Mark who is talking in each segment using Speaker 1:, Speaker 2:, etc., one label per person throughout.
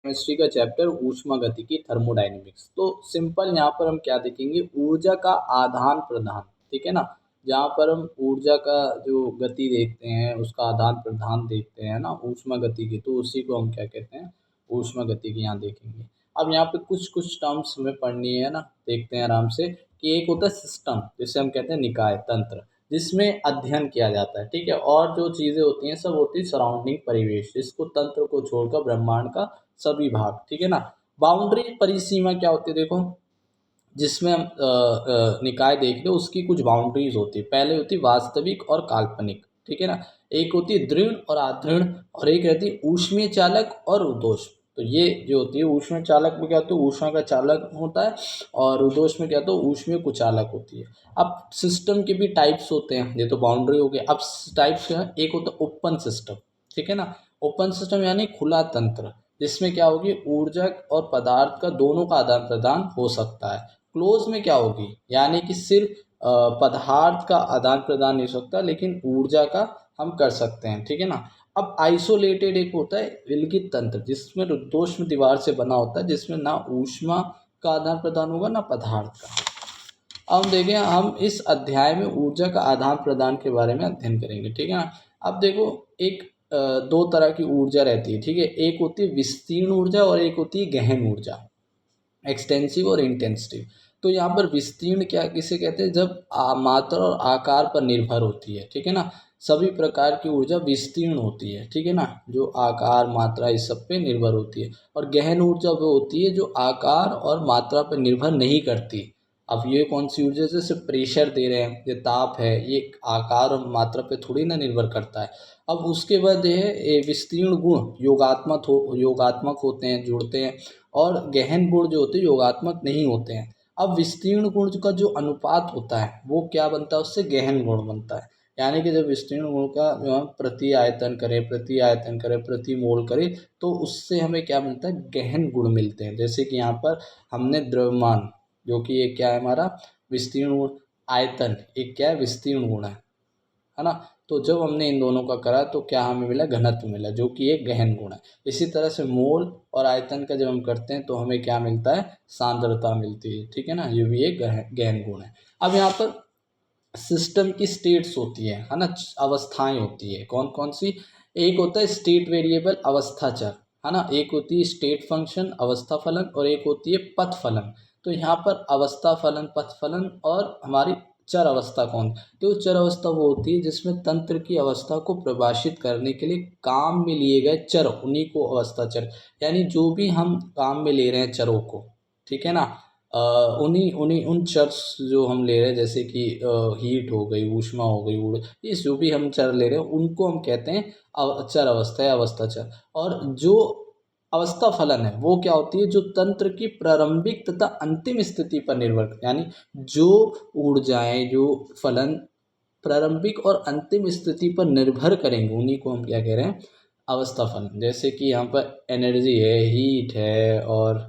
Speaker 1: Chemistry का chapter ऊष्मागतिकी thermodynamics. तो सिंपल यहाँ पर हम क्या देखेंगे, ऊर्जा का आदान प्रदान, ठीक है ना। जहाँ पर हम ऊर्जा का जो गति देखते हैं उसका आदान प्रदान देखते हैं ना ऊष्मागतिकी, तो उसी को हम क्या कहते हैं, ऊष्मागतिकी यहाँ देखेंगे। अब यहाँ पे कुछ कुछ टर्म्स हमें पढ़नी है ना, देखते हैं आराम से। कि एक होता है सिस्टम, जिसे हम कहते हैं निकाय तंत्र, जिसमें अध्ययन किया जाता है, ठीक है। और जो चीज़ें होती हैं सब होती है सराउंडिंग परिवेश, इसको तंत्र को छोड़कर ब्रह्मांड का सभी भाग, ठीक है ना। बाउंड्री परिसीमा क्या होती है, देखो जिसमें हम निकाय देख लो उसकी कुछ बाउंड्रीज होती है। पहले होती है वास्तविक और काल्पनिक, ठीक है ना। एक होती है दृढ़ और आदृढ़, और एक रहती है ऊष्मीय चालक और उदोष। तो ये जो होती है ऊष्मीय चालक में क्या होता है, ऊष्मा का चालक होता है, और उदोष में क्या होता है, ऊष्मीय कुचालक होती है। अब सिस्टम के भी टाइप्स होते हैं, ये तो बाउंड्री हो गई। अब टाइप्स क्या है, एक होता है ओपन सिस्टम, ठीक है ना। ओपन सिस्टम यानी खुला तंत्र, जिसमें क्या होगी, ऊर्जा और पदार्थ का दोनों का आदान प्रदान हो सकता है। क्लोज में क्या होगी, यानी कि सिर्फ पदार्थ का आदान प्रदान नहीं हो सकता, लेकिन ऊर्जा का हम कर सकते हैं, ठीक है ना। अब आइसोलेटेड एक होता है विलगित तंत्र, जिसमें रुद्धोष्म दीवार से बना होता है, जिसमें ना ऊष्मा का आदान प्रदान होगा ना पदार्थ का। अब हम देखें, हम इस अध्याय में ऊर्जा का आदान प्रदान के बारे में अध्ययन करेंगे, ठीक है ना। अब देखो, एक दो तरह की ऊर्जा रहती है, ठीक है। एक होती है विस्तीर्ण ऊर्जा और एक होती है गहन ऊर्जा, एक्सटेंसिव और इंटेंसिव। तो यहाँ पर विस्तीर्ण क्या किसे कहते हैं, जब मात्रा और आकार पर निर्भर होती है, ठीक है ना। सभी प्रकार की ऊर्जा विस्तीर्ण होती है, ठीक है ना, जो आकार मात्रा इस सब पे निर्भर होती है। और गहन ऊर्जा वो होती है जो आकार और मात्रा पर निर्भर नहीं करती। अब ये कौन सी ऊर्जा, जैसे प्रेशर दे रहे हैं, ये ताप है, ये आकार और मात्रा पे थोड़ी ना निर्भर करता है। अब उसके बाद ये है विस्तीर्ण गुण योगात्मक होते हैं, जुड़ते हैं। और गहन गुण जो होते हैं योगात्मक नहीं होते हैं। अब विस्तीर्ण गुण का जो अनुपात होता है वो क्या बनता है, उससे गहन गुण बनता है। यानी कि जब विस्तीर्ण गुण का जो हम प्रति आयतन करें प्रति मोल करें, तो उससे हमें क्या मिलता है, गहन गुण मिलते हैं। जैसे कि यहाँ पर हमने द्रव्यमान, जो कि ये क्या है हमारा विस्तीर्ण गुण, आयतन एक क्या है विस्तीर्ण गुण है ना। तो जब हमने इन दोनों का करा तो क्या हमें मिला, घनत्व मिला, जो कि एक गहन गुण है। इसी तरह से मोल और आयतन का जब हम करते हैं तो हमें क्या मिलता है, सांद्रता मिलती है, ठीक है ना। ये भी एक गहन गुण है। अब यहाँ पर सिस्टम की स्टेट्स होती है ना, अवस्थाएं होती है, कौन कौन सी। एक होता है स्टेट वेरिएबल अवस्था चर, है ना। एक होती है स्टेट फंक्शन अवस्था फलन, और एक होती है पथ फलन। तो यहाँ पर अवस्था फलन पथ फलन और हमारी चर अवस्था कौन, तो चर अवस्था वो होती है जिसमें तंत्र की अवस्था को परिभाषित करने के लिए काम में लिए गए चर, उन्हीं को अवस्था चर, यानी जो भी हम काम में ले रहे हैं चरों को, ठीक है ना। उन्हीं उन्हीं उन चर्स जो हम ले रहे हैं, जैसे कि हीट हो गई, ऊष्मा हो गई, ये जो भी हम चर ले रहे हैं उनको हम कहते हैं चर अवस्था या अवस्था चर। और जो अवस्था फलन है वो क्या होती है, जो तंत्र की प्रारंभिक तथा अंतिम स्थिति पर निर्भर, यानी जो ऊर्जाएं जो फलन प्रारंभिक और अंतिम स्थिति पर निर्भर करेंगे, उन्हीं को हम क्या कह रहे हैं, अवस्था फलन। जैसे कि यहाँ पर एनर्जी है, हीट है, और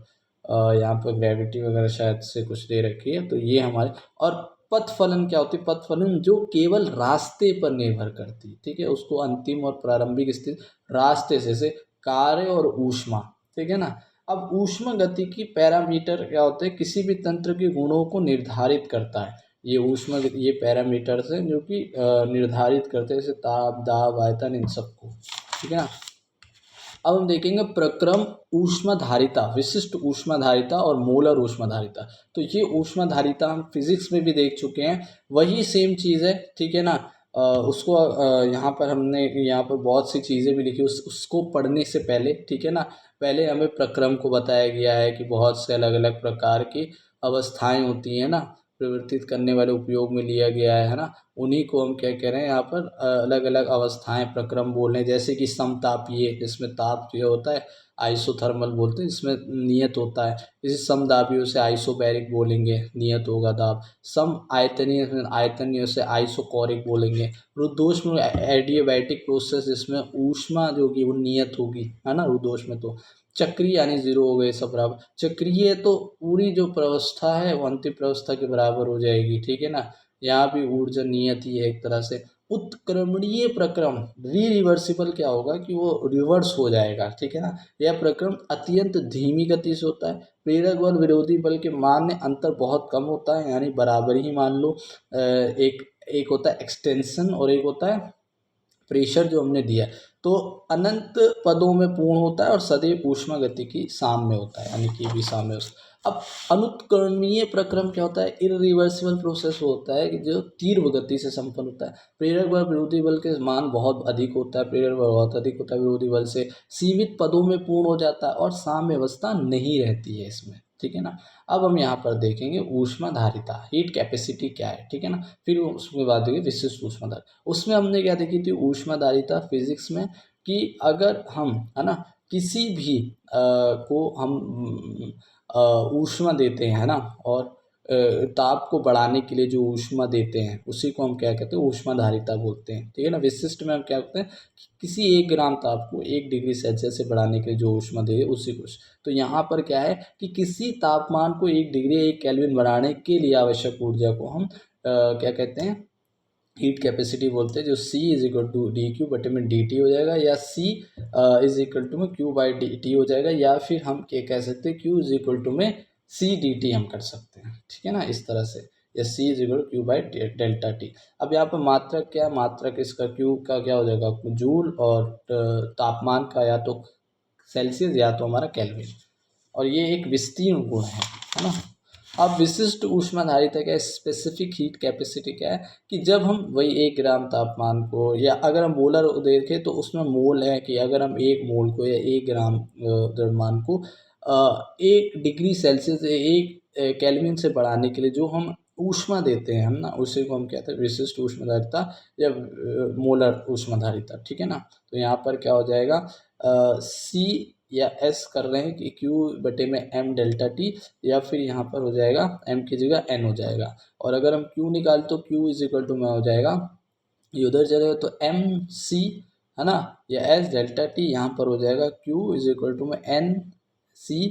Speaker 1: यहाँ पर ग्रेविटी वगैरह शायद से कुछ दे रखी है, तो ये हमारे। और पथ फलन क्या होती है, पथ फलन जो केवल रास्ते पर निर्भर करती है, ठीक है, उसको अंतिम और प्रारंभिक स्थिति रास्ते से, जैसे कार्य और ऊष्मा, ठीक है ना। अब ऊष्मा गति की पैरामीटर क्या होते हैं, किसी भी तंत्र के गुणों को निर्धारित करता है। ये ऊष्मा ये पैरामीटर्स हैं जो कि निर्धारित करते हैं, जैसे ताप दाब आयतन इन सबको, ठीक है ना। अब हम देखेंगे प्रक्रम ऊष्माधारिता, विशिष्ट ऊष्माधारिता और मोलर ऊष्माधारिता। तो ये ऊष्माधारिता हम फिजिक्स में भी देख चुके हैं, वही सेम चीज़ है, ठीक है ना। उसको यहाँ पर हमने यहाँ पर बहुत सी चीज़ें भी लिखी, उसको पढ़ने से पहले, ठीक है ना, पहले हमें प्रक्रम को बताया गया है कि बहुत से अलग अलग प्रकार की अवस्थाएं होती हैं ना, परिवर्तित करने वाले उपयोग में लिया गया है ना। उन्हीं को हम क्या कह रहे हैं यहाँ पर, अलग अलग अवस्थाएं प्रक्रम बोल रहे हैं। जैसे कि समतापीय, जिसमें ताप जो होता है आइसोथर्मल बोलते हैं, जिसमें नियत होता है। इसी समदाबियों से आइसोबैरिक बोलेंगे, नियत होगा दाब। सम आयतनीय, आयतनीय से आइसोकोरिक बोलेंगे। रुद्धोष में एडियाबैटिक प्रोसेस, जिसमें ऊष्मा जो होगी वो नियत होगी, है ना, रुद्धोष में। तो चक्रीय यानी जीरो हो गए सब बराबर, चक्रीय तो पूरी जो प्रवस्था है वो अंतिम प्रवस्था के बराबर हो जाएगी, ठीक है ना। यहाँ भी ऊर्जा नियत ही है एक तरह से। उत्क्रमणीय प्रक्रम रिवर्सिबल क्या होगा कि वो रिवर्स हो जाएगा, ठीक है ना। यह प्रक्रम अत्यंत धीमी गति से होता है। प्रेरक बल विरोधी बल के मान में अंतर बहुत कम होता है, यानी बराबर ही मान लो। एक एक होता है एक्सटेंशन और एक होता है प्रेशर जो हमने दिया है। तो अनंत पदों में पूर्ण होता है और सदैव ऊष्मागतिकी साम्य होता है, यानी कि भी साम्य होता है। अब अनुत्कर्णीय प्रक्रम क्या होता है, इरिवर्सिबल प्रोसेस होता है कि जो तीव्र गति से संपन्न होता है। प्रेरक बल विरोधी बल के मान बहुत अधिक होता है, प्रेरक बल बहुत अधिक होता है विरोधी बल से, सीमित पदों में पूर्ण हो जाता है और साम्य अवस्था नहीं रहती है इसमें, ठीक है ना। अब हम यहाँ पर देखेंगे ऊष्माधारिता, हीट कैपेसिटी क्या है, ठीक है ना। फिर उसके बाद देखिए विशिष्ट ऊष्माधारिता। उसमें हमने क्या देखी थी ऊष्माधारिता फिजिक्स में, कि अगर हम, है ना, किसी भी को हम ऊष्मा देते हैं, है ना, और ताप को बढ़ाने के लिए जो ऊष्मा देते हैं उसी को हम क्या कहते हैं, ऊष्माधारिता बोलते हैं, ठीक है ना। विशिष्ट में हम क्या कहते हैं, किसी 1 ग्राम ताप को 1 डिग्री सेल्सियस से बढ़ाने के लिए जो ऊष्मा दे उसी को। तो यहाँ पर क्या है कि किसी तापमान को 1 डिग्री 1 केल्विन बढ़ाने के लिए आवश्यक ऊर्जा को हम क्या कहते हैं, हीट कैपेसिटी बोलते हैं। जो C is equal to D Q बटे में डी टी हो जाएगा, या C इज इक्वल टू में क्यू बाई डी टी हो जाएगा, या फिर हम क्या कह सकते हैं, Q इज इक्वल टू में C डी टी हम कर सकते हैं, ठीक है ना, इस तरह से। या C is equal Q by delta T. अब यहाँ पर मात्रक क्या, मात्रक इसका Q का क्या हो जाएगा, जूल, और तापमान का या तो सेल्सियस या तो हमारा केल्विन। और ये एक विस्तीर्ण गुण है ना। अब विशिष्ट ऊष्माधारिता क्या है, स्पेसिफिक हीट कैपेसिटी क्या है, कि जब हम वही 1 ग्राम तापमान को, या अगर हम मोलर देखें तो उसमें मोल है, कि अगर हम 1 मोल को या 1 ग्राम द्रव्यमान को 1 डिग्री सेल्सियस 1 केल्विन से बढ़ाने के लिए जो हम ऊष्मा देते हैं हम ना, उसी को हम कहते हैं विशिष्ट ऊष्माधारिता या मोलर ऊष्माधारिता, ठीक है ना। तो यहाँ पर क्या हो जाएगा, सी या एस कर रहे हैं कि क्यू बटे में एम डेल्टा टी, या फिर यहाँ पर हो जाएगा एम की जगह एन हो जाएगा। और अगर हम क्यू निकाल तो क्यू इज इक्वल टू में हो जाएगा, ये उधर चलेगा तो एम सी, है ना, या एस डेल्टा टी, यहाँ पर हो जाएगा क्यू इज इक्वल टू में एन सी,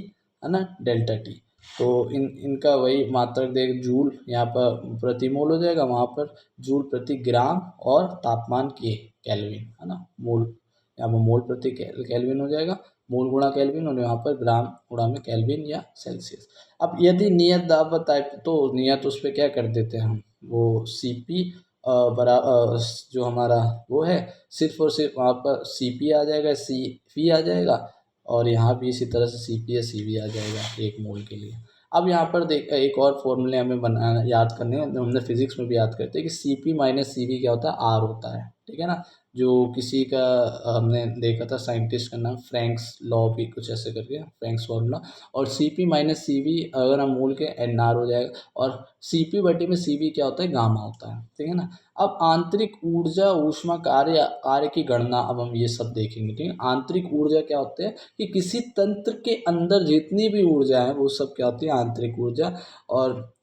Speaker 1: है ना, डेल्टा टी। तो इनका वही मात्रक देख, जूल यहाँ पर प्रति मोल हो जाएगा, वहाँ पर जूल प्रति ग्राम, और तापमान के केल्विन, है ना, मोल, यहाँ पर मोल प्रति केल्विन हो जाएगा, मोल गुणा केल्विन, और यहाँ पर ग्राम गुणा में केल्विन या सेल्सियस। अब यदि नियत दाब बताए तो नियत उस पर क्या कर देते हैं हम, वो सी पी जो हमारा वो है, सिर्फ और सिर्फ वहाँ पर सी पी आ जाएगा, सी पी आ जाएगा, और यहाँ भी इसी तरह से सी पी या सी वी आ जाएगा 1 मोल के लिए। अब यहाँ पर देख एक और फॉर्मूले हमें बनाना याद करने हैं, जो हमने फिजिक्स में भी याद करते हैं, कि C P minus C V क्या होता है, आर होता है, ठीक है ना। जो किसी का हमने देखा था, साइंटिस्ट का नाम फ्रैंक्स लॉ भी कुछ ऐसे करके, फ्रैंक्स फॉर्मूला। और C P minus C V अगर हम मोल के एन आर हो जाएगा, और सी पी बटे में सी वी क्या होता है, गामा होता है, ठीक है ना। अब आंतरिक ऊर्जा ऊष्मा कार्य कार्य की गणना, अब हम ये सब देखेंगे, ठीक है। आंतरिक ऊर्जा क्या होते हैं, कि किसी तंत्र के अंदर जितनी भी ऊर्जा है वो सब क्या होती है, आंतरिक ऊर्जा। और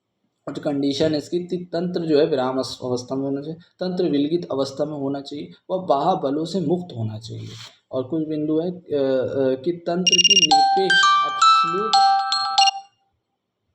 Speaker 1: जो कंडीशन है इसकी, तंत्र जो है विराम अवस्था में होना चाहिए, तंत्र विलगित अवस्था में होना चाहिए, वह बाह्य बलों से मुक्त होना चाहिए। और कुछ बिंदु है कि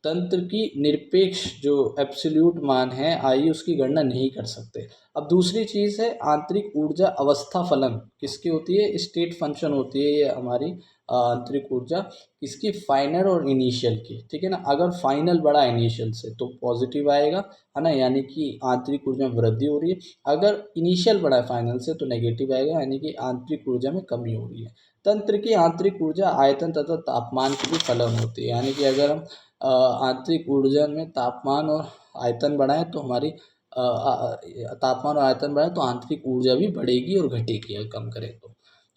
Speaker 1: तंत्र की निरपेक्ष जो एब्सोल्यूट मान है आई उसकी गणना नहीं कर सकते। अब दूसरी चीज़ है आंतरिक ऊर्जा अवस्था फलन, किसकी होती है, स्टेट फंक्शन होती है ये हमारी आंतरिक ऊर्जा, किसकी, फाइनल और इनिशियल की, ठीक है ना। अगर फाइनल बड़ा इनिशियल से तो पॉजिटिव आएगा, है ना, यानी कि आंतरिक ऊर्जा में वृद्धि हो रही है। अगर इनिशियल बड़ा है फाइनल से तो नेगेटिव आएगा, यानी कि आंतरिक ऊर्जा में कमी हो रही है। तंत्र की आंतरिक ऊर्जा आयतन तथा तापमान की भी फलन होती है, यानी कि अगर हम आंतरिक ऊर्जा में तापमान और आयतन बढ़ाएं तो हमारी तापमान और आयतन बढ़ाएं तो आंतरिक ऊर्जा भी बढ़ेगी और घटेगी अगर कम करें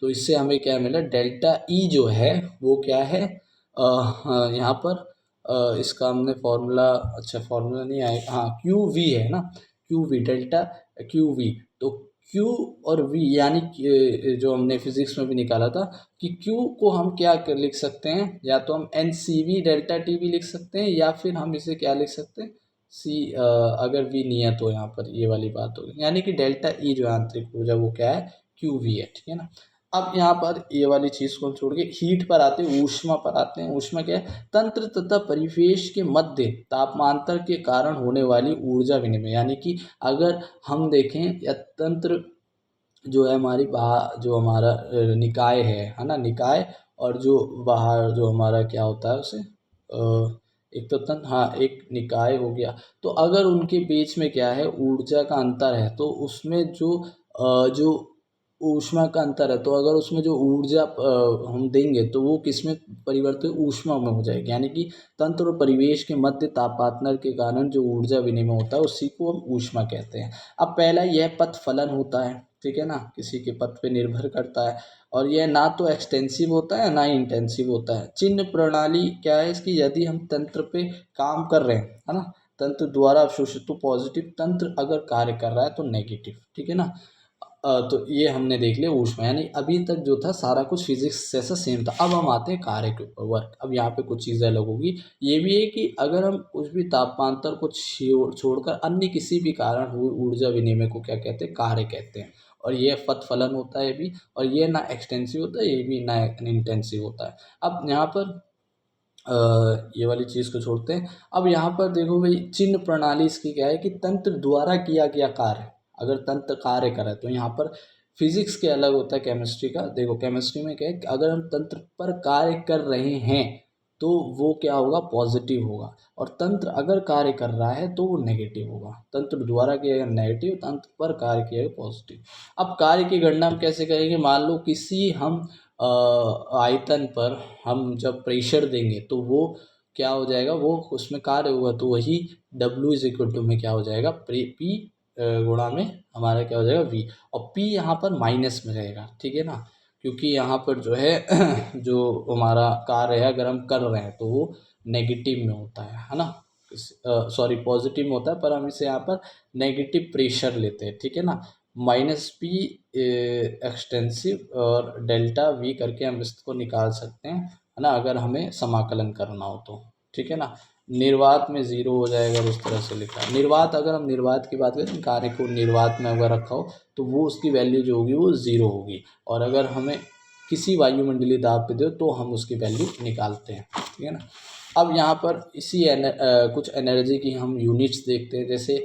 Speaker 1: तो इससे हमें क्या मिला, डेल्टा ई जो है वो क्या है, यहाँ पर इसका हमने फॉर्मूला, अच्छा फॉर्मूला नहीं आएगा, हाँ क्यू वी है ना, Q V delta Q V. तो क्यू और वी यानी जो हमने फिजिक्स में भी निकाला था, कि Q को हम क्या लिख सकते हैं, या तो हम N C V delta T भी लिख सकते हैं, या फिर हम इसे क्या लिख सकते हैं, सी अगर V नियत हो, यहाँ पर ये वाली बात होगी, यानी कि डेल्टा ई जो आंतरिक ऊर्जा वो क्या है, क्यू वी है, ठीक है ना। अब यहाँ पर ये वाली चीज़ को छोड़ के हीट पर आते हैं, ऊष्मा पर आते हैं। ऊष्मा क्या है? तंत्र तथा परिवेश के मध्य तापमांतर के कारण होने वाली ऊर्जा विनिमय। यानी कि अगर हम देखें या तंत्र जो है हमारी बाहर जो हमारा निकाय है ना, निकाय और जो बाहर जो हमारा क्या होता है उसे एक तो तन हाँ एक निकाय हो गया। तो अगर उनके बीच में क्या है ऊर्जा का अंतर है तो उसमें जो ऊष्मा का अंतर है, तो अगर उसमें जो ऊर्जा हम देंगे तो वो किस में परिवर्तित ऊष्मा में हो जाएगी। यानी कि तंत्र और परिवेश के मध्य तापांतर के कारण जो ऊर्जा विनिमय होता है उसी को हम ऊष्मा कहते हैं। अब पहला यह पथ फलन होता है, ठीक है ना, किसी के पथ पे निर्भर करता है और यह ना तो एक्सटेंसिव होता है ना ही इंटेंसिव होता है। चिन्ह प्रणाली क्या है इसकी? यदि हम तंत्र पे काम कर रहे हैं, है ना, तंत्र द्वारा अवशोषित तो पॉजिटिव, तंत्र अगर कार्य कर रहा है तो नेगेटिव, ठीक है ना। तो ये हमने देख लिया ऊष्मा। यानी अभी तक जो था सारा कुछ फिजिक्स जैसा सेम था। अब हम आते हैं कार्य के ऊपर, वर्क। अब यहाँ पे कुछ चीज़ें अलग होगी। ये भी है कि अगर हम कुछ भी तापांतर को छोड़कर अन्य किसी भी कारण हुई ऊर्जा विनिमय को क्या कहते हैं? कार्य कहते हैं। और ये पथ फलन होता है भी, और ये ना एक्सटेंसिव होता है, ये भी ना इंटेंसिव होता है। अब यहाँ पर ये वाली चीज़ को छोड़ते हैं। अब यहाँ पर देखो भाई, चिन्ह प्रणाली इसकी क्या है कि तंत्र द्वारा किया गया कार्य। अगर तंत्र कार्य करे तो यहाँ पर फिजिक्स के अलग होता है केमिस्ट्री का। देखो केमिस्ट्री में क्या है कि अगर हम तंत्र पर कार्य कर रहे हैं तो वो क्या होगा? पॉजिटिव होगा। और तंत्र अगर कार्य कर रहा है तो वो नेगेटिव होगा। तंत्र द्वारा किया गया नेगेटिव, तंत्र पर कार्य किया गया पॉजिटिव। अब कार्य की गणना हम कैसे करेंगे? मान लो किसी हम आयतन पर हम जब प्रेशर देंगे तो वो क्या हो जाएगा? वो उसमें कार्य होगा तो वही W इज इक्वल टू में क्या हो जाएगा? P गुणा में हमारा क्या हो जाएगा? V। और P यहाँ पर माइनस में रहेगा, ठीक है ना, क्योंकि यहाँ पर जो है जो हमारा कार्य है अगर हम कर रहे हैं तो वो नेगेटिव में होता है ना, सॉरी पॉजिटिव में होता है, पर हम इसे यहाँ पर नेगेटिव प्रेशर लेते हैं, ठीक है ना। -P एक्सटेंसिव और डेल्टा V करके हम इसको निकाल सकते हैं, है ना, अगर हमें समाकलन करना हो तो, ठीक है ना। निर्वात में 0 हो जाएगा और उस तरह से लिखा है। निर्वात, अगर हम निर्वात की बात करें, कार्य को निर्वात में अगर रखा हो तो वो उसकी वैल्यू जो होगी वो 0 होगी। और अगर हमें किसी वायुमंडलीय दाब पे दो तो हम उसकी वैल्यू निकालते हैं, ठीक है ना। अब यहाँ पर इसी कुछ एनर्जी की हम यूनिट्स देखते हैं। जैसे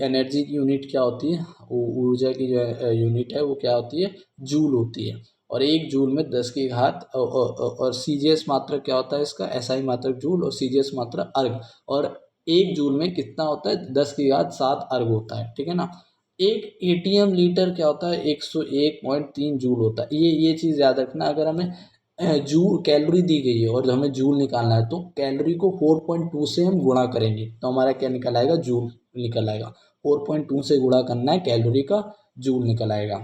Speaker 1: एनर्जी की यूनिट क्या होती है? ऊर्जा की जो यूनिट है वो क्या होती है? जूल होती है। और एक जूल में 10 की घात और CGS मात्रक क्या होता है इसका? SI मात्रक जूल और CGS मात्रक अर्ग। और एक जूल में कितना होता है? 10 की घात 7 अर्ग होता है, ठीक है ना। एक ATM लीटर क्या होता है? 101.3 जूल होता है। ये चीज़ याद रखना। अगर हमें जूल कैलोरी दी गई है और हमें जूल निकालना है तो कैलोरी को 4.2 से हम गुणा करेंगे तो हमारा क्या निकल आएगा? जूल निकल आएगा। 4.2 से गुणा करना है कैलोरी का, जूल निकल आएगा।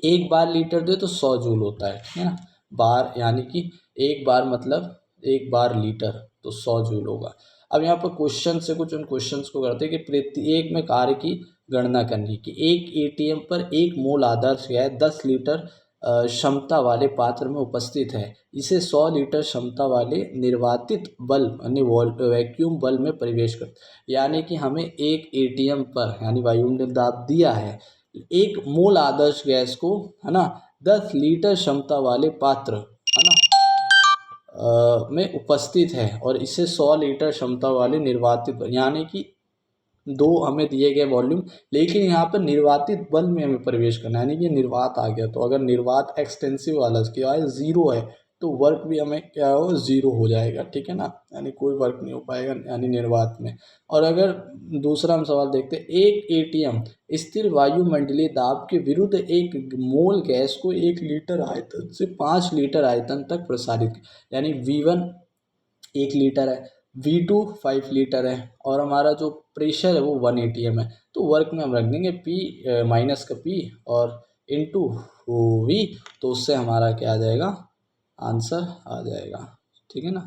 Speaker 1: एक बार लीटर दे तो 100 जूल होता है, ठीक है ना। बार यानी कि एक बार मतलब एक बार लीटर तो 100 जूल होगा। अब यहाँ पर क्वेश्चन से कुछ उन क्वेश्चंस को करते हैं कि प्रत्येक में कार्य की गणना करनी कि एक ATM पर 1 मोल आदर्श गैस 10 लीटर क्षमता वाले पात्र में उपस्थित है। इसे 100 लीटर क्षमता वाले निर्वातित बल्ब यानी वैक्यूम बल्ब में प्रवेश कर, यानी कि हमें एक ATM पर यानी वायुमंडलीय दाब दिया है, 1 मोल आदर्श गैस को, है ना, 10 लीटर क्षमता वाले पात्र, है ना, में उपस्थित है और इसे 100 लीटर क्षमता वाले निर्वातित, यानी कि 2 हमें दिए गए वॉल्यूम, लेकिन यहाँ पर निर्वातित बल्ब में हमें प्रवेश करना है, यानी कि निर्वात आ गया। तो अगर निर्वात एक्सटेंसिव वाला क्या है? 0 है, तो वर्क भी हमें क्या हो? 0 हो जाएगा, ठीक है ना, यानी कोई वर्क नहीं हो पाएगा यानी निर्वात में। और अगर दूसरा हम सवाल देखते हैं, एक ATM स्थिर वायुमंडलीय दाब के विरुद्ध 1 मोल गैस को 1 लीटर आयतन से 5 लीटर आयतन तक प्रसारित, यानी V1 1 लीटर है, V2 5 लीटर है और हमारा जो प्रेशर है वो 1 ATM है। तो वर्क में हम रख देंगे P माइनस का P और इंटू V, तो उससे हमारा क्या आ जाएगा? आंसर आ जाएगा, ठीक है ना।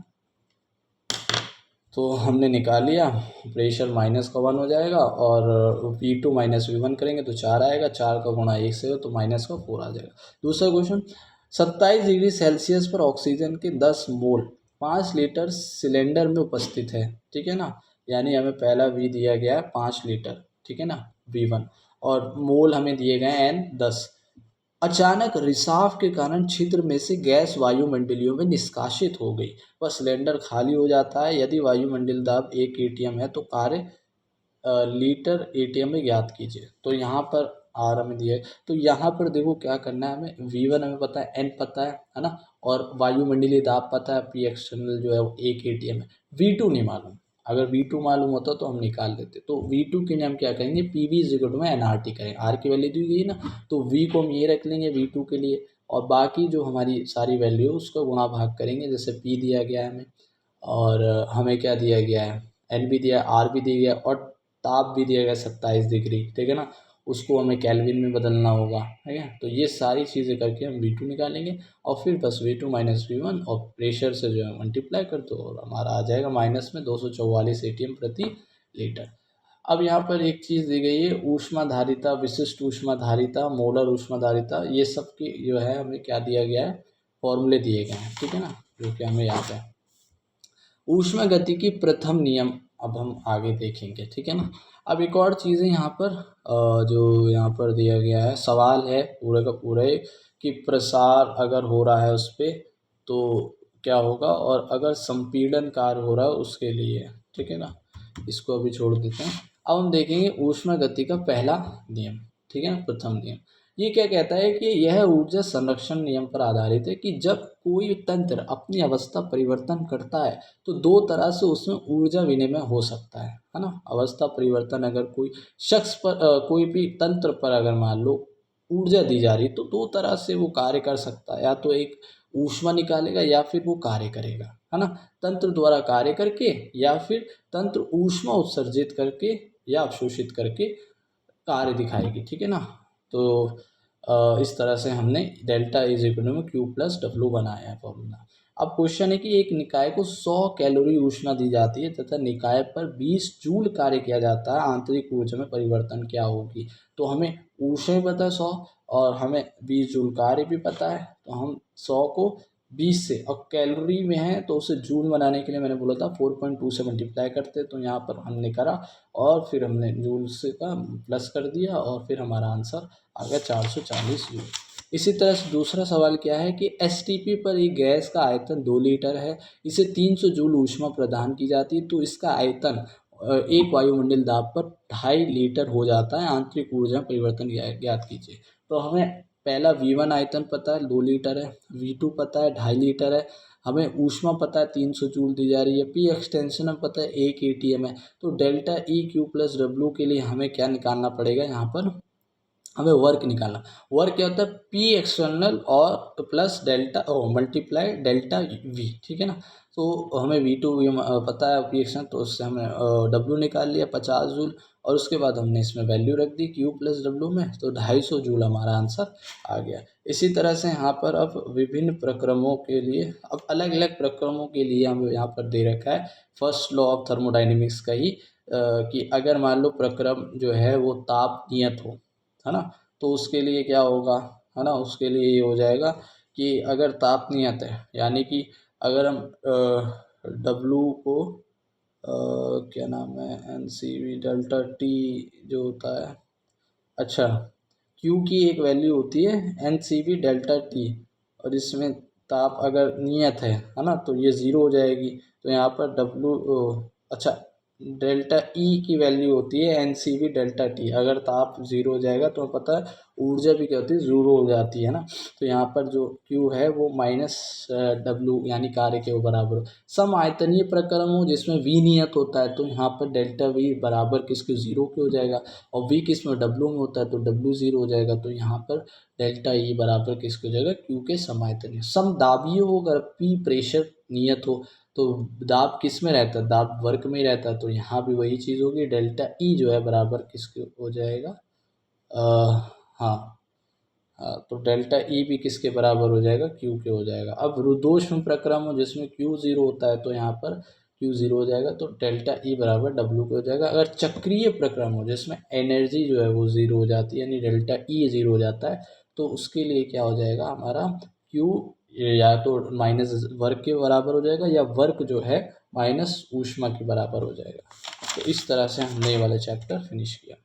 Speaker 1: तो हमने निकाल लिया, प्रेशर माइनस का 1 हो जाएगा और P2 माइनस V1 करेंगे तो 4 आएगा, 4 का गुणा 1 से हो तो माइनस का 4 आ जाएगा। दूसरा क्वेश्चन, 27 डिग्री सेल्सियस पर ऑक्सीजन के 10 मोल 5 लीटर सिलेंडर में उपस्थित है, ठीक है ना। यानी हमें पहला V दिया गया है 5 लीटर, ठीक है ना, V1, और मोल हमें दिए गए हैं N 10। अचानक रिसाव के कारण छिद्र में से गैस वायुमंडलीय में निष्कासित हो गई, वह सिलेंडर खाली हो जाता है। यदि वायुमंडलीय दाब 1 एटीएम है तो कार्य लीटर एटीएम में ज्ञात कीजिए। तो यहाँ पर आर हमें दिया है, तो यहाँ पर देखो क्या करना है हमें, V1 हमें पता है, N पता है ना, और वायुमंडलीय दाब पता है, P एक्सटर्नल जो है वो 1 एटीएम है। V2 नहीं मालूम, अगर V2 मालूम होता तो हम निकाल लेते। तो V2 के लिए हम क्या करेंगे, PV = nRT करेंगे, R की वैल्यू दी गई ना, तो V को हम ये रख लेंगे V2 के लिए, और बाकी जो हमारी सारी वैल्यू है उसका गुणा भाग करेंगे। जैसे P दिया गया है हमें, और हमें क्या दिया गया है, N भी दिया है, R भी दिया गया है, और ताप भी दिया गया 27 डिग्री, ठीक है ना, उसको हमें केल्विन में बदलना होगा, ठीक है। तो ये सारी चीज़ें करके हम V2 निकालेंगे, और फिर बस V2 माइनस V1 और प्रेशर से जो है मल्टीप्लाई कर दो, और हमारा आ जाएगा माइनस में 244 एटीएम प्रति लीटर। अब यहाँ पर एक चीज़ दी गई है, ऊष्माधारिता, विशिष्ट ऊष्माधारिता, मोलर ऊष्माधारिता, ये सब की जो है हमें क्या दिया गया है, फॉर्मूले दिए गए हैं, ठीक है ना, जो कि हमें याद है। ऊष्मा गति की प्रथम नियम अब हम आगे देखेंगे, ठीक है ना। अब एक और चीज़ है यहाँ पर, जो यहाँ पर दिया गया है, सवाल है पूरे का पूरा ही, कि प्रसार अगर हो रहा है उस पर तो क्या होगा, और अगर संपीड़न कार्य हो रहा है उसके लिए, ठीक है ना। इसको अभी छोड़ देते हैं। अब हम देखेंगे ऊष्मा गति का पहला नियम, ठीक है ना, प्रथम नियम। ये क्या कहता है कि यह ऊर्जा संरक्षण नियम पर आधारित है, कि जब कोई तंत्र अपनी अवस्था परिवर्तन करता है तो दो तरह से उसमें ऊर्जा विनिमय हो सकता है ना। अवस्था परिवर्तन, अगर कोई शख्स पर कोई भी तंत्र पर अगर मान लो ऊर्जा दी जा रही तो दो तरह से वो कार्य कर सकता है, या तो एक ऊष्मा निकालेगा या फिर वो कार्य करेगा, है ना, तंत्र द्वारा कार्य करके, या फिर तंत्र ऊष्मा उत्सर्जित करके या अवशोषित करके कार्य दिखाएगी, ठीक है ना। तो इस तरह से हमने डेल्टा = Q+W बनाया है फॉर्मूला। अब क्वेश्चन है कि एक निकाय को 100 कैलोरी ऊष्मा दी जाती है तथा निकाय पर 20 जूल कार्य किया जाता है, आंतरिक ऊर्जा में परिवर्तन क्या होगी। तो हमें ऊष्मा भी पता है 100, और हमें 20 जूल कार्य भी पता है, तो हम 100 को 20 से, और कैलोरी में है तो उसे जूल बनाने के लिए मैंने बोला था 4.2 से मल्टीप्लाई करते, तो यहाँ पर हमने करा, और फिर हमने जूल से का प्लस कर दिया, और फिर हमारा आंसर आ गया 440 जूल। इसी तरह से दूसरा सवाल क्या है कि एसटीपी पर एक गैस का आयतन 2 लीटर है, इसे 300 जूल ऊष्मा प्रदान की जाती है, तो इसका आयतन एक वायुमंडल दाब पर 2.5 लीटर हो जाता है, आंतरिक ऊर्जा परिवर्तन ज्ञात कीजिए। तो हमें पहला V1 आयतन पता है 2 लीटर है, V2 पता है 2.5 लीटर है, हमें ऊष्मा पता है 300 जूल दी जा रही है, P एक्सटेंशन में पता है 1 एटीएम है। तो डेल्टा EQ+W के लिए हमें क्या निकालना पड़ेगा, यहाँ पर हमें वर्क निकालना। वर्क क्या होता है, P एक्सटर्नल और plus delta multiply delta V, ठीक है ना। तो हमें V2 पता है, P एक्सटर्नल, तो उससे हमने W निकाल लिया 50 जूल, और उसके बाद हमने इसमें वैल्यू रख दी Q+W में, तो 250 जूल हमारा आंसर आ गया। इसी तरह से यहाँ पर अब विभिन्न प्रक्रमों के लिए, अब अलग अलग प्रक्रमों के लिए हमें यहाँ पर दे रखा है फर्स्ट लॉ ऑफ थर्मोडाइनमिक्स का ही, कि अगर मान लो प्रक्रम जो है वो ताप नियत हो, है ना, तो उसके लिए क्या होगा, है ना, उसके लिए ये हो जाएगा कि अगर ताप नियत है, यानी कि अगर हम W को क्या नाम है, NCV डेल्टा T जो होता है, अच्छा, Q की एक वैल्यू होती है NCV डेल्टा T, और इसमें ताप अगर नियत है ना, तो ये 0 हो जाएगी। तो यहाँ पर अच्छा, डेल्टा E की वैल्यू होती है NCV डेल्टा T, अगर ताप 0 हो जाएगा तो पता है ऊर्जा भी क्या होती है, 0 हो जाती है ना। तो यहाँ पर जो Q है वो -W यानी कार्य के बराबर। सम आयतनीय प्रक्रम हो जिसमें V नियत होता है, तो यहाँ पर डेल्टा V बराबर किसके, 0 के हो जाएगा, और V किसमें, W में होता है, तो W 0 हो जाएगा। तो यहाँ पर डेल्टा E बराबर किसके हो जाएगा, Q के समायतनीय। समदाबीय हो, अगर P प्रेशर नियत हो तो दाब किस में रहता है, दाब वर्क में ही रहता है, तो यहाँ भी वही चीज़ होगी, डेल्टा E जो है बराबर किसके हो जाएगा, हाँ तो डेल्टा E भी किसके बराबर हो जाएगा, Q के हो जाएगा। अब रुद्धोष्म प्रक्रम हो जिसमें Q 0 होता है, तो यहाँ पर Q 0 हो जाएगा, तो डेल्टा E बराबर W के हो जाएगा। अगर चक्रीय प्रक्रम हो जिसमें एनर्जी जो है वो 0 हो जाती है, यानी डेल्टा E 0 हो जाता है, तो उसके लिए क्या हो जाएगा हमारा, Q या तो माइनस वर्क के बराबर हो जाएगा, या वर्क जो है माइनस ऊष्मा के बराबर हो जाएगा। तो इस तरह से हमने ये वाला चैप्टर फिनिश किया।